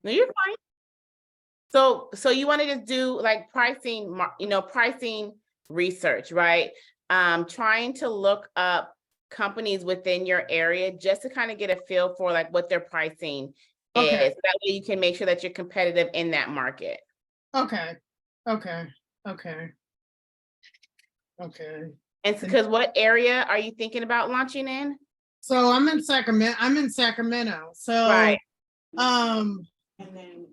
No, you're fine. So you want to just do like pricing, pricing research, right? Trying to look up companies within your area just to kind of get a feel for like what their pricing Okay. is. That way you can make sure that you're competitive in that market. Okay. Okay. Okay. Okay. And And because what area are you thinking about launching in? so I'm in Sacramento. I'm in Sacramento. So Right. um,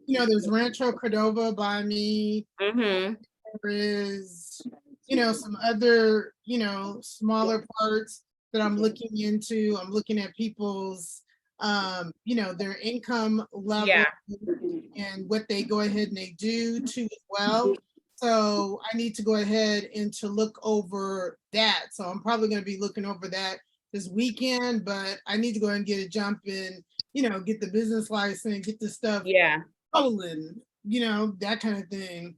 there's Rancho Cordova by me. Mm-hmm. There is, some other, smaller parts that I'm looking into. I'm looking at people's their income level Yeah. and what they go ahead and they do too as well. So I need to go ahead and to look over that. So I'm probably going to be looking over that this weekend, but I need to go ahead and get a jump in, get the business license, get the stuff Yeah. rolling, that kind of thing.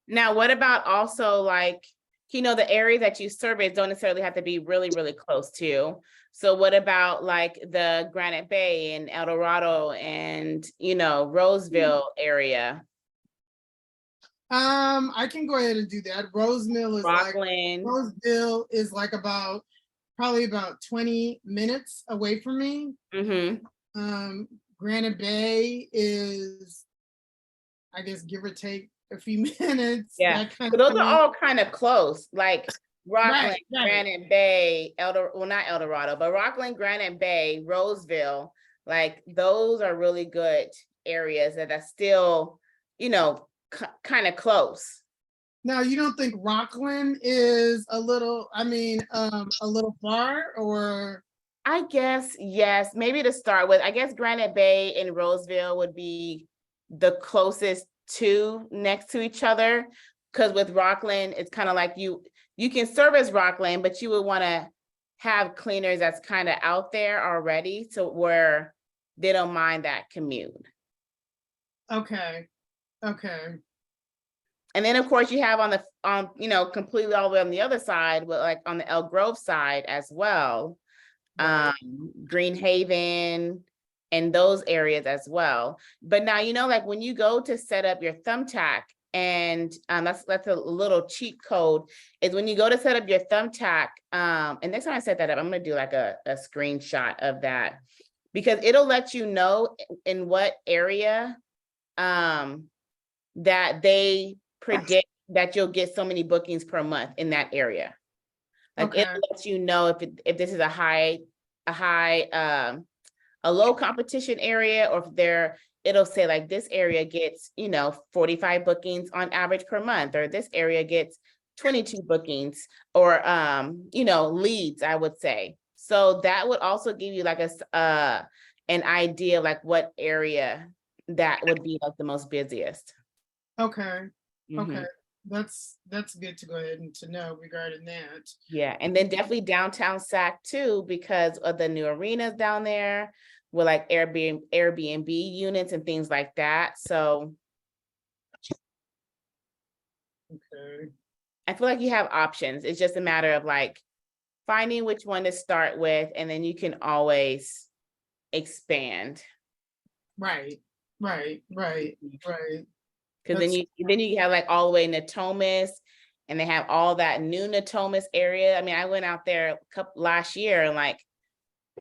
Now, what about also like, the areas that you survey don't necessarily have to be really, really close to. So what about like the Granite Bay and El Dorado and, Roseville area, I can go ahead and do that. Rockland? Roseville is like probably about 20 minutes away from me. Mm-hmm. Granite Bay is, I guess, give or take a few minutes, Yeah. that kind So of those are thing. all kind of close, like Rockland, Right, right. Granite Bay, not El Dorado, but Rockland, Granite Bay, Roseville, like those are really good areas that are still, kind of close. Now, you don't think Rockland is a little, a little far, or I guess, yes, maybe to start with, I guess Granite Bay and Roseville would be the closest to next to each other. Because with Rockland, it's kind of like you can service Rockland, but you would want to have cleaners that's kind of out there already, so where they don't mind that commute. okay, okay, And then of course you have completely all the way on the other side, but like on the Elk Grove side as well, right. Green Haven and those areas as well. But now, like when you go to set up your thumbtack, and that's a little cheat code, is when you go to set up your thumbtack, and next time I set that up, I'm gonna do like a screenshot of that, because it'll let you know in what area that they predict that you'll get so many bookings per month in that area. Like it Okay, lets you know if this is a low competition area, or if it'll say like this area gets 45 bookings on average per month, or this area gets 22 bookings, or leads, I would say. So that would also give you like an idea like what area that would be like the most busiest. okay, okay. Mhm. That's good to go ahead and to know regarding that. Yeah, and then definitely downtown Sac too, because of the new arenas down there with like Airbnb units and things like that. So Okay. I feel like you have options. It's just a matter of like finding which one to start with, and then you can always expand. Right, right, right, right. Because then That's you have like all the way Natomas, and they have all that new Natomas area. I mean, I went out there last year and like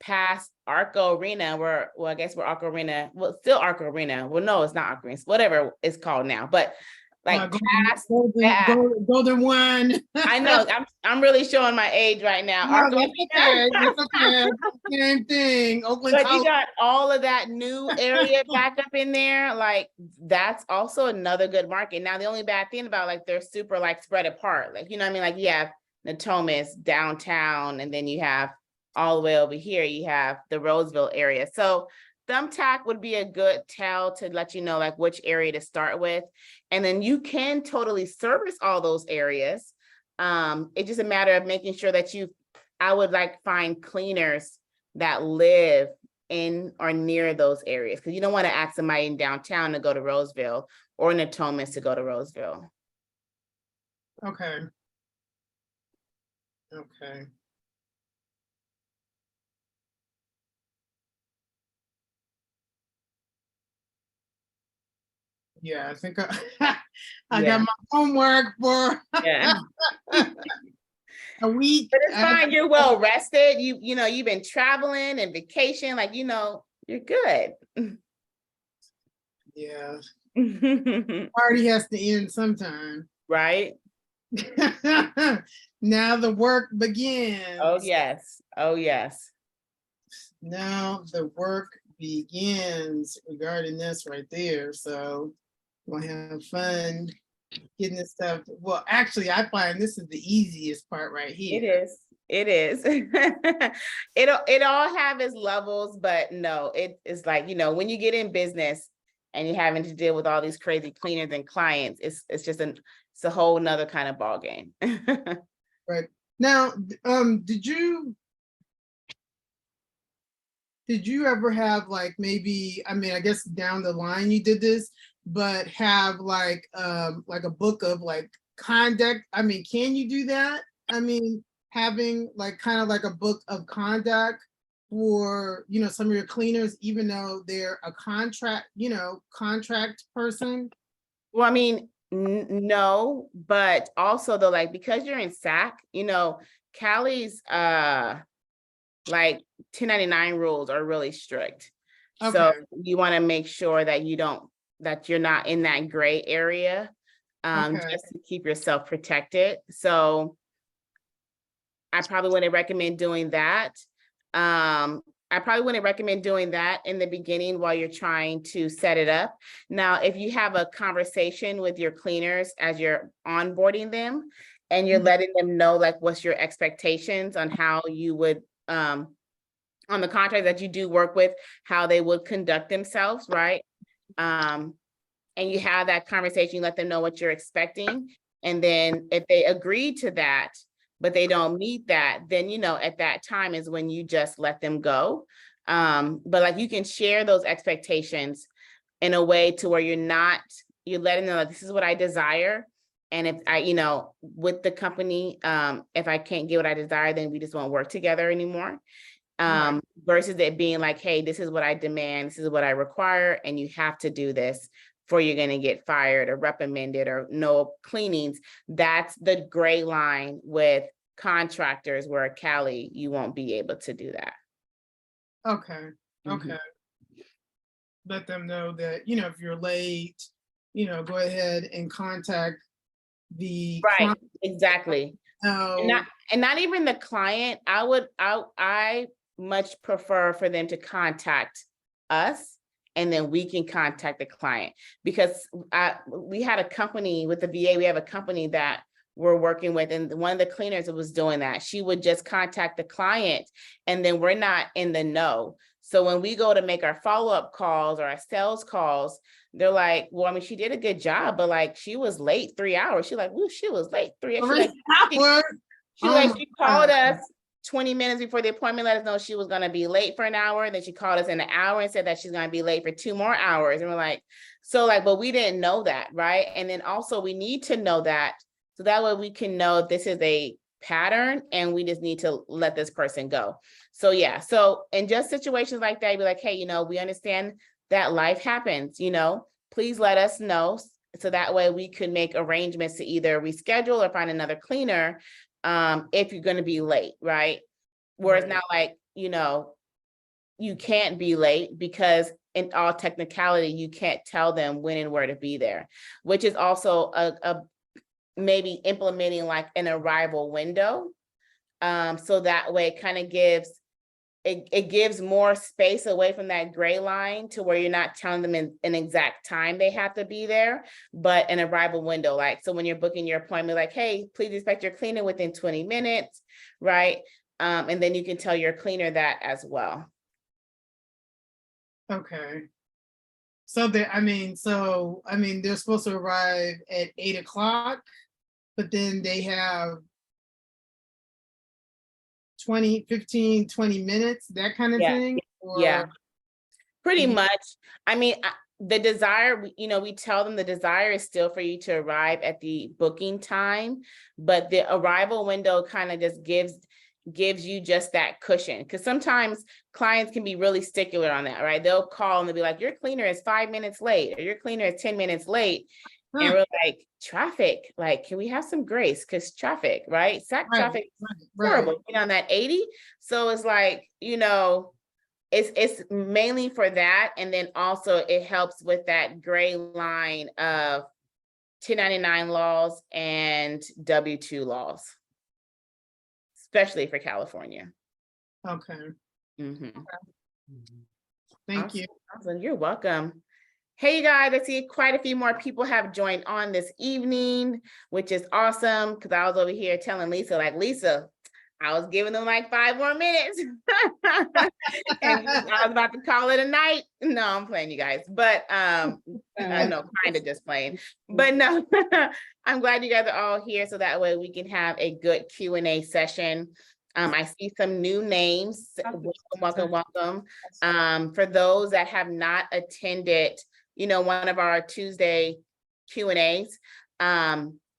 past Arco Arena, well, I guess we're Arco Arena, well, still Arco Arena. Well, no, it's not Arco Arena, whatever it's called now, but like past that. golden one. I know I'm really showing my age right now. No, Arco that's okay. That's Arena. okay. Same thing. Oakland But you College. got all of that new area back up in there. Like that's also another good market. Now, the only bad thing about like they're super like spread apart. Like, you know what I mean? Like you have Natomas downtown, and then you have all the way over here, you have the Roseville area. So Thumbtack would be a good tell to let you know like which area to start with. And then you can totally service all those areas. It's just a matter of making sure that I would like find cleaners that live in or near those areas, because you don't want to ask somebody in downtown to go to Roseville or Natomas to go to Roseville. Okay. Okay. Yeah, I think I, I got Yeah. my homework for Yeah. a week. But it's fine. You're well rested. You know, you've been traveling and vacation, like, you know, you're good. Yeah, party has to end sometime. Right? Now the work Oh, begins. yes. Oh, yes. Now the work begins regarding this right there. So we'll have fun getting this stuff. Well, actually, I find this is the easiest part right It here. is. It is. It all have its levels, but no, it is like, you know, when you get in business and you're having to deal with all these crazy cleaners and clients, it's just it's a whole nother kind of ball game. Right. Now, did you ever have like maybe, I mean, I guess down the line you did this, but have like a book of like conduct? I mean, can you do that? I mean, having like kind of like a book of conduct for, you know, some of your cleaners, even though they're a contract, you know, contract person? Well, I mean, no, but also though, like, because you're in SAC, you know, Cali's like 1099 rules are really strict. So Okay, you want to make sure that that you're not in that gray area, okay, just to keep yourself protected. So I probably wouldn't recommend doing that. I probably wouldn't recommend doing that in the beginning while you're trying to set it up. Now, if you have a conversation with your cleaners as you're onboarding them and you're mhm, letting them know like what's your expectations on how you would on the contract that you do work with, how they would conduct themselves, right? And you have that conversation, you let them know what you're expecting. And then if they agree to that, but they don't meet that, then, you know, at that time is when you just let them go. But like you can share those expectations in a way to where you're letting them know this is what I desire. And if I, you know, with the company, if I can't get what I desire, then we just won't work together anymore. right, Versus it being like, hey, this is what I demand, this is what I require, and you have to do this for you're going to get fired or reprimanded or no cleanings. That's the gray line with contractors where at Cali, you won't be able to do that. okay, Mhm. okay. Let them know that, you know, if you're late, you know, go ahead and contact the Right, client. exactly. And not No, and not even the client. I much prefer for them to contact us and then we can contact the client because we had a company with the VA, we have a company that we're working with, and one of the cleaners was doing that. She would just contact the client and then we're not in the know. So when we go to make our follow-up calls or our sales calls, they're like, well, I mean, she did a good job, but like she was late 3 hours. She's like, well, she was late 3 hours. She's 3 like, hours. Oh she my called us God. 20 minutes before the appointment, let us know she was going to be late for an hour. Then she called us in an hour and said that she's going to be late for 2 more hours. And we're like, so like, but we didn't know that, right? And then also we need to know that so that way we can know if this is a pattern and we just need to let this person go. So yeah, so in just situations like that, be like, hey, you know, we understand that life happens, you know, please let us know. So that way we could make arrangements to either reschedule or find another cleaner if you're going to be late, right? Whereas Right. now, like, you know, you can't be late because in all technicality, you can't tell them when and where to be there, which is also a maybe implementing like an arrival window. So that way it kind of it gives more space away from that gray line to where you're not telling them in an exact time they have to be there, but an arrival window. Like, so when you're booking your appointment, like, hey, please expect your cleaner within 20 minutes, right? And then you can tell your cleaner that as well. Okay. So I mean, they're supposed to arrive at 8 o'clock, but then they have 20, 15, 20 minutes, that kind of Yeah, thing? yeah, Or pretty maybe, much. I mean, the desire, you know, we tell them the desire is still for you to arrive at the booking time, but the arrival window kind of just gives gives you just that cushion. Because sometimes clients can be really stickler on that, right? They'll call and they'll be like, your cleaner is 5 minutes late, or your cleaner is 10 minutes late. And we're like, traffic, like, can we have some grace? Because traffic, right? Sac traffic is horrible, on that 80. So it's like, it's mainly for that. And then also it helps with that gray line of 1099 laws and W-2 laws, especially for California. Okay. Mhm. Thank Awesome. you. Awesome. You're welcome. Hey, you guys, I see quite a few more people have joined on this evening, which is awesome, because I was over here telling Lisa, like, Lisa, I was giving them like 5 more minutes. And I was about to call it a night. No, I'm playing, you guys. But no, kind of just playing. But no, I'm glad you guys are all here, so that way we can have a good Q&A session. I see some new names. Welcome. For those that have not attended, one of our Tuesday Q&As,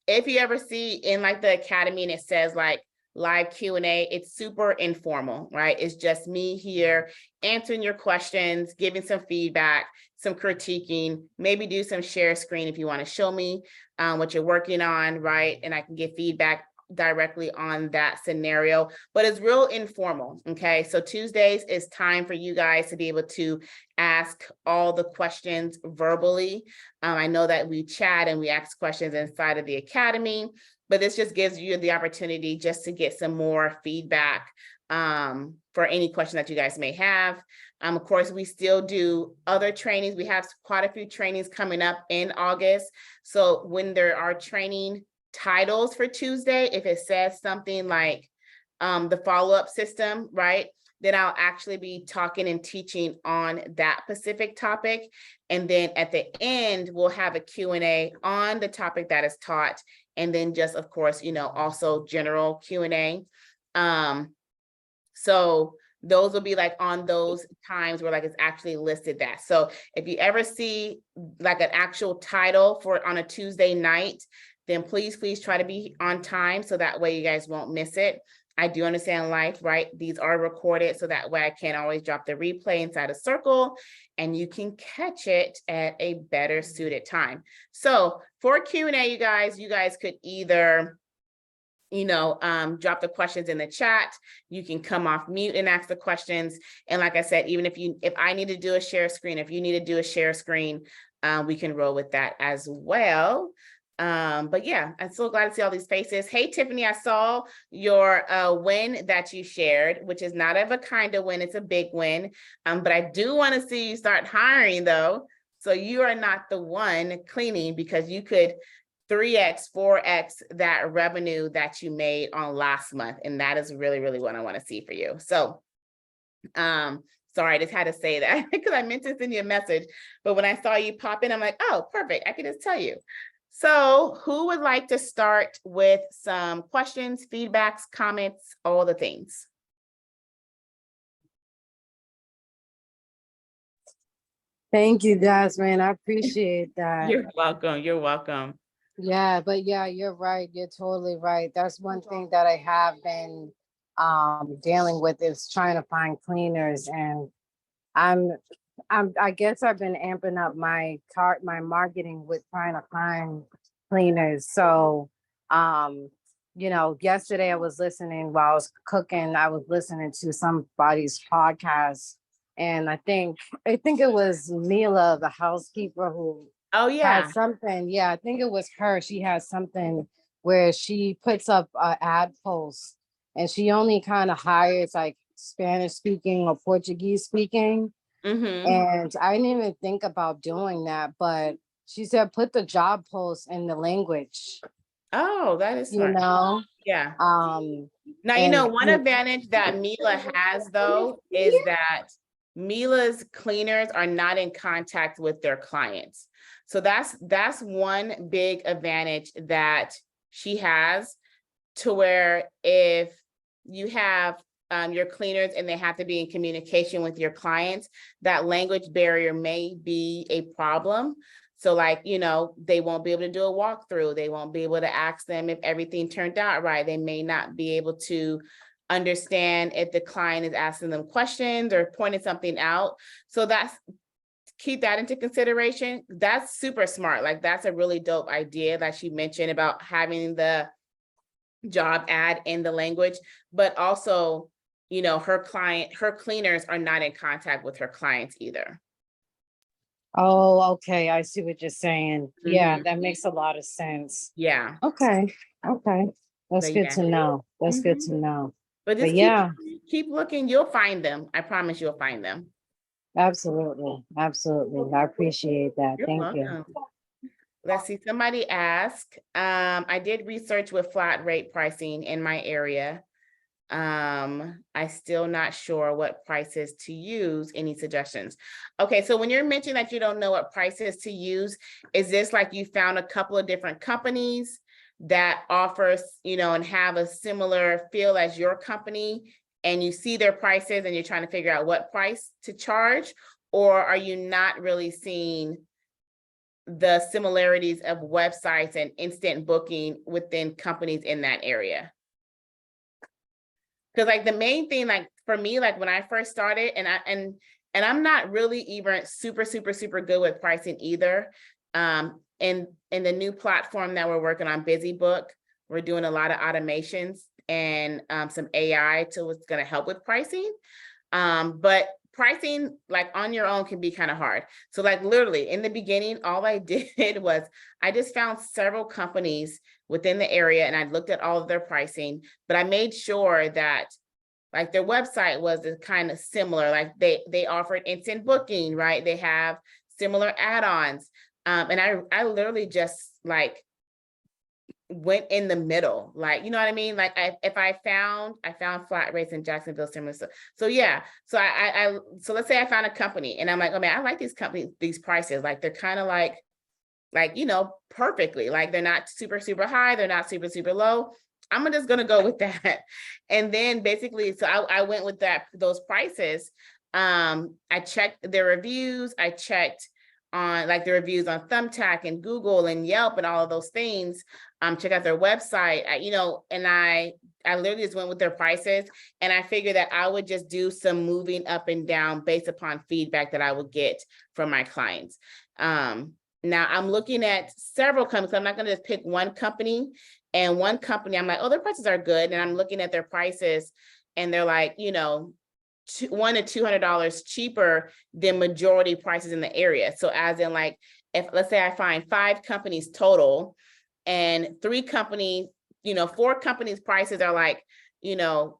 if you ever see in like the academy and it says like live Q&A, it's super informal, right? It's just me here answering your questions, giving some feedback, some critiquing, maybe do some share screen if you want to show me what you're working on, right? And I can get feedback directly on that scenario, but it's real informal. Okay, so Tuesdays is time for you guys to be able to ask all the questions verbally. I know that we chat and we ask questions inside of the academy, but this just gives you the opportunity just to get some more feedback for any question that you guys may have. Of course, we still do other trainings. We have quite a few trainings coming up in August. So when there are training titles for Tuesday, if it says something like the follow-up system, right, then I'll actually be talking and teaching on that specific topic. And then at the end, we'll have a Q&A on the topic that is taught. And then just, of course, also general Q&A. So those will be like on those times where like it's actually listed that. So if you ever see like an actual title for on a Tuesday night, then please try to be on time so that way you guys won't miss it. I do understand life, right? These are recorded, so that way I can't always drop the replay inside a circle and you can catch it at a better suited time. So for Q&A, you guys could either drop the questions in the chat. You can come off mute and ask the questions. And like I said, even if I need to do a share screen, if you need to do a share screen, we can roll with that as well. But yeah, I'm so glad to see all these faces. Hey, Tiffany, I saw your win that you shared, which is not of a kind of win, it's a big win. But I do want to see you start hiring though. So you are not the one cleaning, because you could 3x, 4x that revenue that you made on last month. And that is really, really what I want to see for you. So sorry, I just had to say that because I meant to send you a message, but when I saw you pop in, I'm like, oh, perfect, I can just tell you. So who would like to start with some questions, feedbacks, comments, all the things? Thank you, Jasmine. I appreciate that. You're welcome. You're welcome. Yeah, but yeah, you're right. You're totally right. That's one thing that I have been dealing with, is trying to find cleaners, and I guess I've been amping up my marketing with trying to find cleaners. So yesterday I was listening while I was cooking, I was listening to somebody's podcast, and I think it was Mila, the housekeeper, who had something. Yeah, I think it was her. She has something where she puts up ad posts, and she only kind of hires like Spanish speaking or Portuguese speaking. And I didn't even think about doing that, but she said put the job post in the language. Oh, that is smart. Yeah. Now, one advantage that Mila has though is that Mila's cleaners are not in contact with their clients. So that's one big advantage that she has, to where if you have your cleaners and they have to be in communication with your clients, that language barrier may be a problem. So like, they won't be able to do a walkthrough. They won't be able to ask them if everything turned out right. They may not be able to understand if the client is asking them questions or pointing something out. So keep that into consideration. That's super smart. Like that's a really dope idea that she mentioned about having the job ad in the language, but also, you know, her cleaners are not in contact with her clients either. Oh, okay. I see what you're saying. Yeah, Mhm. that makes a lot of sense. Yeah. Okay. Okay. That's But good yeah. to know. That's good Mhm. to know. But But just yeah, keep looking, you'll find them. I promise you'll find them. absolutely. Absolutely. I appreciate that. You're Thank you. welcome. Let's see, somebody asked, I did research with flat rate pricing in my area. I still not sure what prices to use. Any suggestions? Okay, so when you're mentioning that you don't know what prices to use, is this like you found a couple of different companies that offers, you know, and have a similar feel as your company, and you see their prices and you're trying to figure out what price to charge? Or are you not really seeing the similarities of websites and instant booking within companies in that area? Because like the main thing, like for me, like when I first started, and I'm not really even super good with pricing either. In the new platform that we're working on, BusyBook, we're doing a lot of automations and some AI to what's going to help with pricing. But pricing like on your own can be kind of hard. So like literally in the beginning, all I did was I just found several companies within the area and I looked at all of their pricing, but I made sure that like their website was kind of similar. Like they offered instant booking, right? They have similar add-ons. And I literally just like went in the middle, like, you know what I mean? Like I found flat rates in Jacksonville similar. So yeah. So so let's say I found a company and I'm like, oh man, I like these prices. Like they're kind of like, you know, perfectly, like they're not super high. They're not super low. I'm just going to go with that. And then basically, so I went with those prices. I checked their reviews. I checked on like the reviews on Thumbtack and Google and Yelp and all of those things. Check out their website, you know, and I literally just went with their prices, and I figured that I would just do some moving up and down based upon feedback that I would get from my clients. Now I'm looking at several companies. I'm not going to just pick one company, and one company I'm like, oh, their prices are good. And I'm looking at their prices and they're like, you know, $100 to $200 cheaper than majority prices in the area. So as in like, if let's say I find 5 companies total and 3 companies, you know, 4 companies prices are like, you know,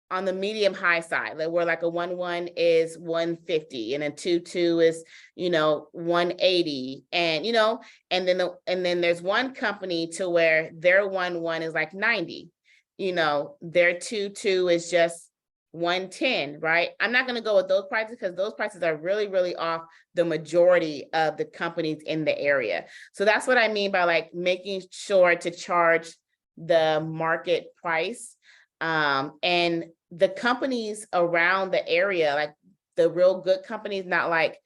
on the medium high side, like where like a 1-1 is 150 and a 2-2 is, you know, 180. And, you know, and then there's one company to where their 1-1 is like 90, you know, their 2-2 is just 110, right? I'm not going to go with those prices because those prices are really off the majority of the companies in the area. So that's what I mean by like making sure to charge the market price. And the companies around the area, like the real good companies, not like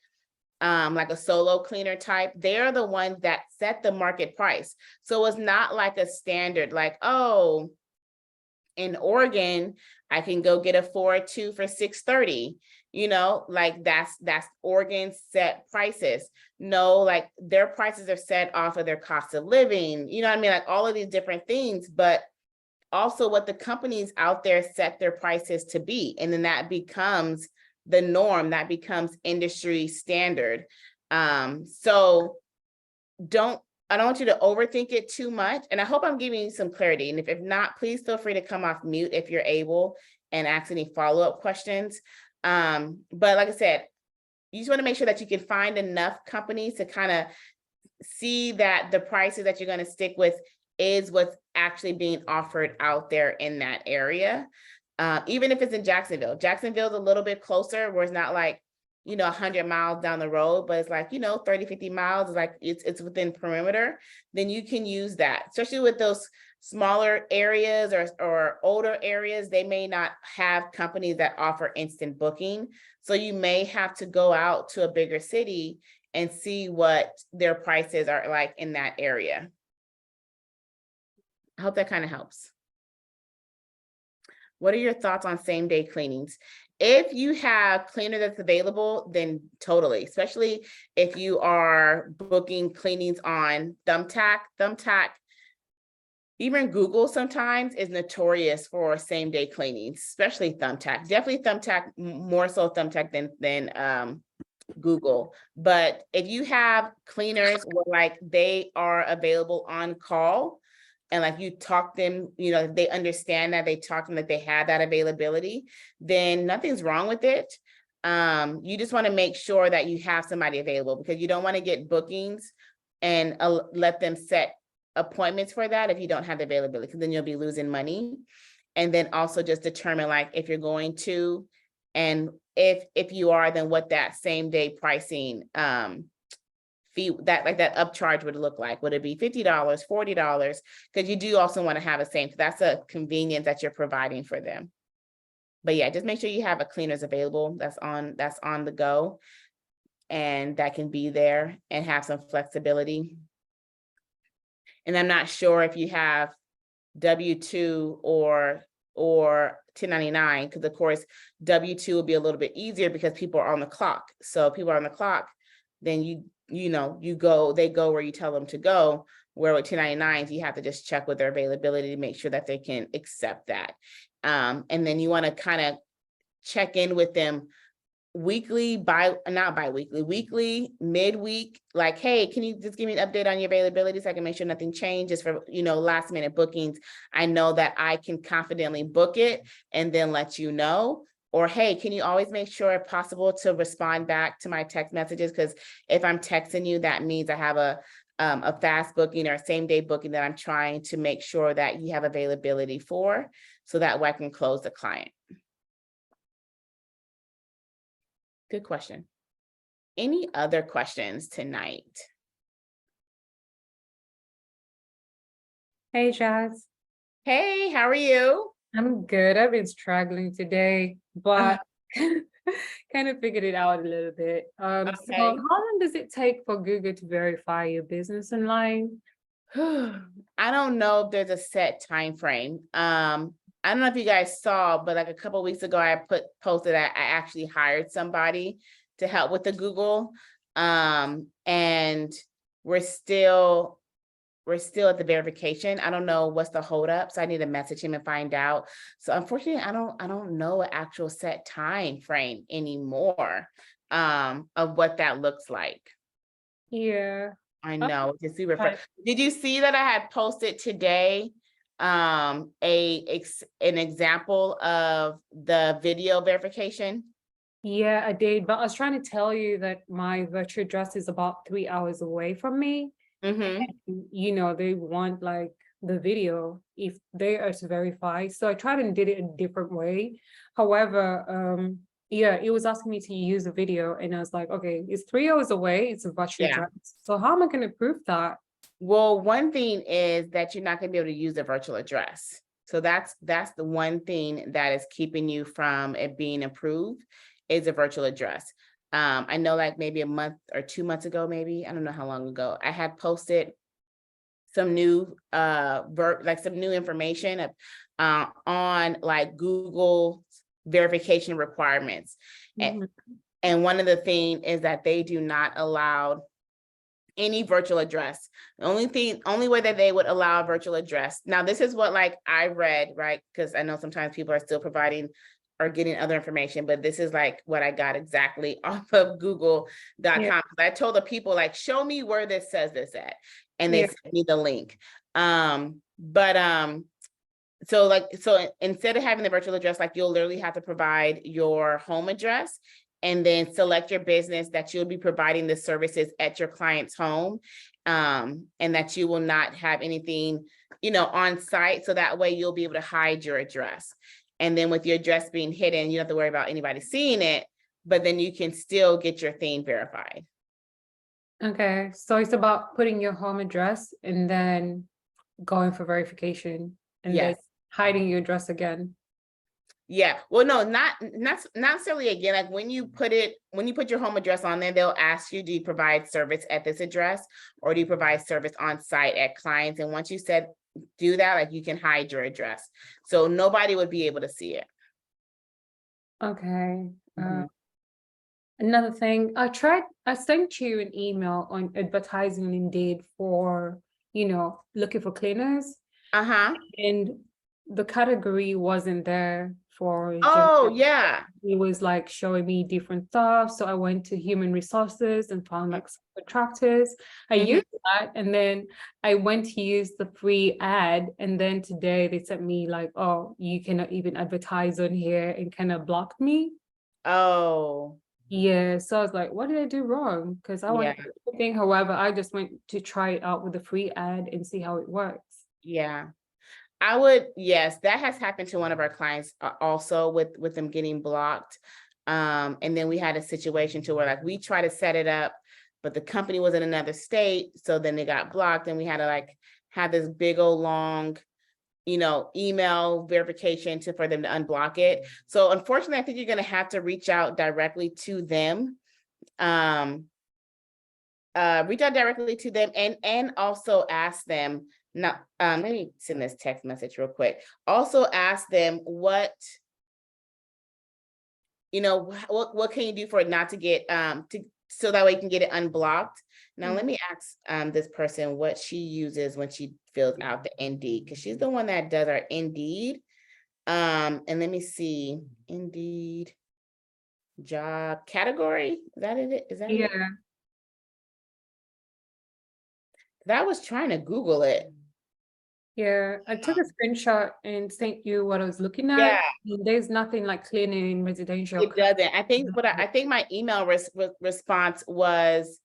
a solo cleaner type, they're the ones that set the market price. So it's not like a standard, like, oh, in Oregon, I can go get a 4-2 for $630. You know, like that's Oregon set prices. No, like their prices are set off of their cost of living. You know what I mean? Like all of these different things, but also what the companies out there set their prices to be. And then that becomes the norm, that becomes industry standard. So I don't want you to overthink it too much. And I hope I'm giving you some clarity. And if not, please feel free to come off mute if you're able and ask any follow-up questions. But like I said, you just want to make sure that you can find enough companies to kind of see that the prices that you're going to stick with is what's actually being offered out there in that area. Even if it's in Jacksonville. Jacksonville's a little bit closer where it's not like, you know, 100 miles down the road, but it's like, you know, 30, 50 miles is like, it's within perimeter, then you can use that, especially with those smaller areas or older areas. They may not have companies that offer instant booking. So you may have to go out to a bigger city and see what their prices are like in that area. I hope that kind of helps. What are your thoughts on same day cleanings? If you have cleaner that's available, then totally, especially if you are booking cleanings on Thumbtack, even Google sometimes is notorious for same day cleanings, especially Thumbtack. Definitely Thumbtack, more so Thumbtack than Google. But if you have cleaners where like they are available on call and like you talk them, they understand that, they talk them that they have that availability, then nothing's wrong with it. You just want to make sure that you have somebody available, because you don't want to get bookings and let them set appointments for that if you don't have the availability, because then you'll be losing money. And then also just determine like if you're going to, and if you are, then what that same day pricing fee, that upcharge would look like. Would it be $50, $40? Because you do also want to have a same, that's a convenience that you're providing for them. But yeah, just make sure you have a cleaners available that's on the go, and that can be there and have some flexibility. And I'm not sure if you have W-2 or 1099, because of course W-2 will be a little bit easier because people are on the clock. So if people are on the clock, then they go where you tell them to go. Where with 1099s, you have to just check with their availability to make sure that they can accept that. And then you want to kind of check in with them weekly, weekly, midweek, like, hey, can you just give me an update on your availability so I can make sure nothing changes for, last minute bookings. I know that I can confidently book it and then let you know. Or, hey, can you always make sure if possible to respond back to my text messages? Because if I'm texting you, that means I have a fast booking or same day booking that I'm trying to make sure that you have availability for, so that way I can close the client. Good question. Any other questions tonight? Hey, Jazz. Hey, how are you? I'm good. I've been struggling today, but kind of figured it out a little bit. So how long does it take for Google to verify your business online? I don't know if there's a set time frame. I don't know if you guys saw, but like a couple of weeks ago, I posted that I actually hired somebody to help with the Google. And we're still at the verification. I don't know what's the holdup, so I need to message him and find out. So unfortunately, I don't know an actual set time frame anymore of what that looks like. Yeah. I know, it's super fun. Did you see that I had posted today an example of the video verification? Yeah, I did, but I was trying to tell you that my virtual address is about 3 hours away from me. Mm-hmm. And, they want like the video if they are to verify. So I tried and did it a different way. However, yeah, it was asking me to use a video, and I was like, okay, it's 3 hours away. It's a virtual address. So how am I going to prove that? Well, one thing is that you're not going to be able to use a virtual address. So that's the one thing that is keeping you from it being approved, is a virtual address. I know like maybe a month or 2 months ago, maybe, I don't know how long ago, I had posted some new some new information on like Google verification requirements. Mm-hmm. And one of the things is that they do not allow any virtual address. The only way that they would allow a virtual address. Now, this is what like I read, right? Because I know sometimes people are still providing or getting other information, but this is like what I got exactly off of google.com. Yeah. I told the people like, show me where this says this at. And they sent me the link. So instead of having the virtual address, like you'll literally have to provide your home address and then select your business that you'll be providing the services at your client's home, and that you will not have anything, on site. So that way you'll be able to hide your address. And then with your address being hidden, you don't have to worry about anybody seeing it, but then you can still get your thing verified. Okay, so it's about putting your home address and then going for verification and then hiding your address again. Yeah, well, no, not necessarily again. Like when you put your home address on there, they'll ask you, do you provide service at this address or do you provide service on site at clients? And once you said do that, like you can hide your address. So nobody would be able to see it. Okay. Mhm. Another thing, I sent you an email on advertising on Indeed for, looking for cleaners, Uh-huh. and the category wasn't there for Oh, yeah. it was like showing me different stuff. So I went to human resources and found like some contractors. I Mhm. used that, and then I went to use the free ad, and then today they sent me like, oh, you cannot even advertise on here, and kind of blocked me. Oh, Yeah, so I was like, what did I do wrong? Because I yeah. want everything. However, I just went to try it out with the free ad and see how it works. Yeah. Yes, that has happened to one of our clients also with them getting blocked. And then we had a situation to where like we tried to set it up, but the company was in another state. So then they got blocked and we had to like have this big old long, email verification for them to unblock it. So unfortunately, I think you're going to have to reach out directly to them. Reach out directly to them and also ask them. Now, let me send this text message real quick. Also ask them what can you do for it not to get so that way you can get it unblocked. Now let me ask this person what she uses when she fills out the Indeed, because she's the one that does our Indeed. And let me see, Indeed job category. Is that it? Is that it? Yeah, I was trying to Google it. yeah. I took a screenshot and sent you what I was looking at. Yeah, And there's nothing like cleaning residential. it doesn't. I think, but I think my email response was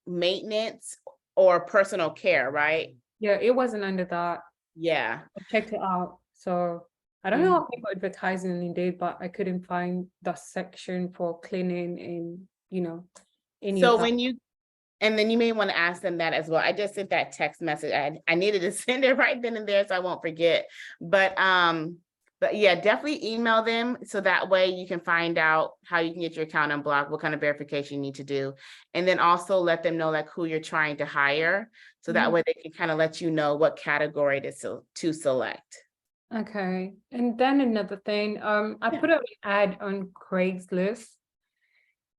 maintenance or personal care, right? Yeah, it wasn't under that. Yeah. I checked it out. So I don't know how people advertising Indeed, but I couldn't find the section for cleaning and, any of So that. and then you may want to ask them that as well. I just sent that text message. I needed to send it right then and there so I won't forget. But yeah, definitely email them so that way you can find out how you can get your account unblocked, what kind of verification you need to do. And then also let them know like who you're trying to hire. So that way they can kind of let you know what category to select. Okay. And then another thing, I put up an ad on Craigslist.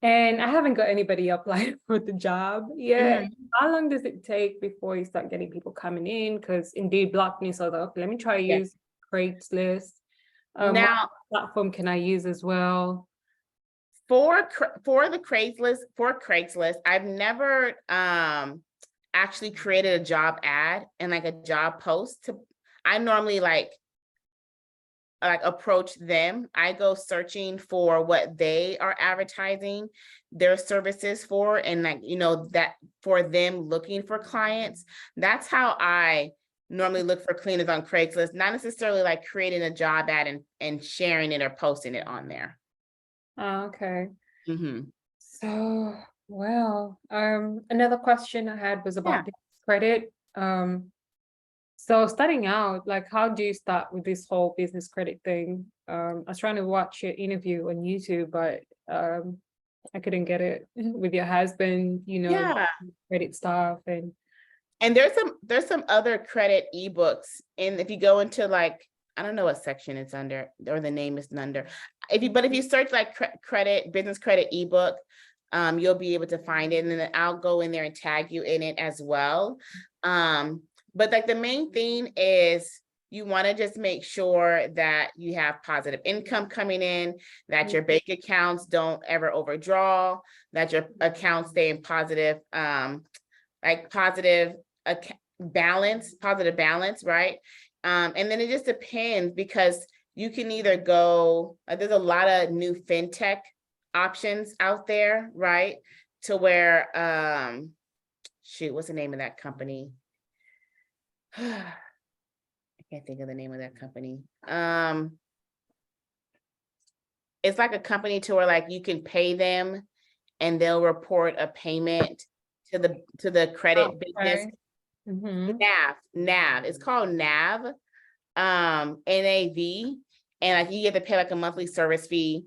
And I haven't got anybody applied for the job yet. How long does it take before you start getting people coming in? Because Indeed blocked me, so I was like, okay, let me try use Craigslist. What Now, platform can I use as well? for Craigslist, I've never actually created a job ad and like a job post I normally like approach them. I go searching for what they are advertising their services for, and that for them looking for clients. That's how I normally look for cleaners on Craigslist, not necessarily like creating a job ad and sharing it or posting it on there. Okay. Mm-hmm. So, well, another question I had was about business credit. So starting out, like, how do you start with this whole business credit thing? I was trying to watch your interview on YouTube, but I couldn't get it with your husband, credit stuff And there's some other credit ebooks, and if you go into like, I don't know what section it's under or the name is under. If you search like business credit ebook, you'll be able to find it, and then I'll go in there and tag you in it as well. But like the main thing is you want to just make sure that you have positive income coming in, that your bank accounts don't ever overdraw, that your accounts stay in positive, positive balance, right? And then it just depends, because you can either go, there's a lot of new fintech options out there, right? To where, what's the name of that company? I can't think of the name of that company. It's like a company to where like you can pay them and they'll report a payment to the credit business. NAV. It's called NAV, NAV, and like you get to pay like a monthly service fee.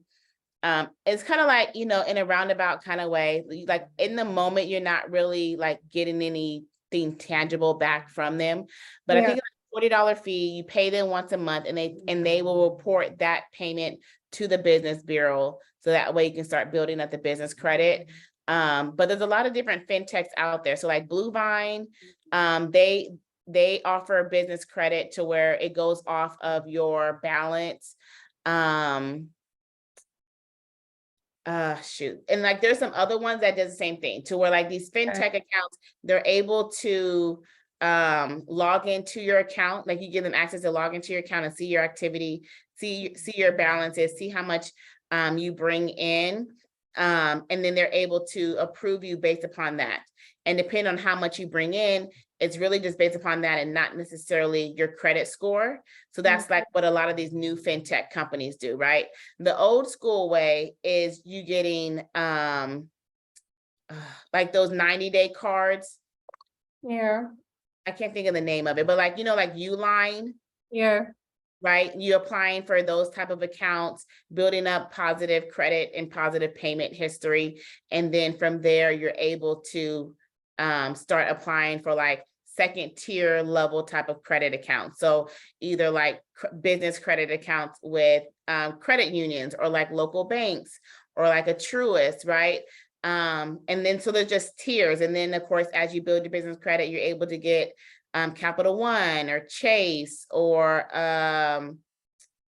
It's kind of like, in a roundabout kind of way, like in the moment, you're not really like getting anything anything tangible back from them. But I think it's a $40 fee, you pay them once a month, and they will report that payment to the business bureau. So that way you can start building up the business credit. But there's a lot of different fintechs out there. So like Blue Vine, they offer business credit to where it goes off of your balance. Shoot. And like there's some other ones that does the same thing, to where like these fintech accounts, they're able to log into your account. Like you give them access to log into your account and see your activity, see your balances, see how much you bring in. And then they're able to approve you based upon that. And depending on how much you bring in, it's really just based upon that and not necessarily your credit score. So that's like what a lot of these new fintech companies do, right? The old school way is you getting like those 90-day cards. Yeah. I can't think of the name of it, but like, like Uline. Yeah. Right? You applying for those type of accounts, building up positive credit and positive payment history. And then from there, you're able to start applying for like second tier level type of credit accounts. So either like business credit accounts with credit unions, or like local banks, or like a Truist, right? And then so there's just tiers. And then of course, as you build your business credit, you're able to get Capital One or Chase or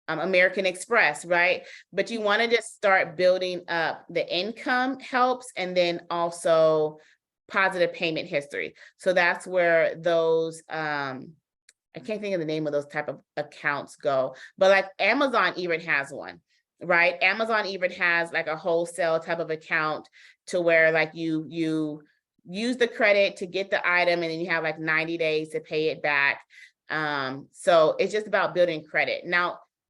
American Express, right? But you want to just start building up the income helps, and then also positive payment history. So that's where those, I can't think of the name of those type of accounts go, but like Amazon even has one, right? Amazon even has like a wholesale type of account, to where like you use the credit to get the item, and then you have like 90 days to pay it back. So it's just about building credit. Now,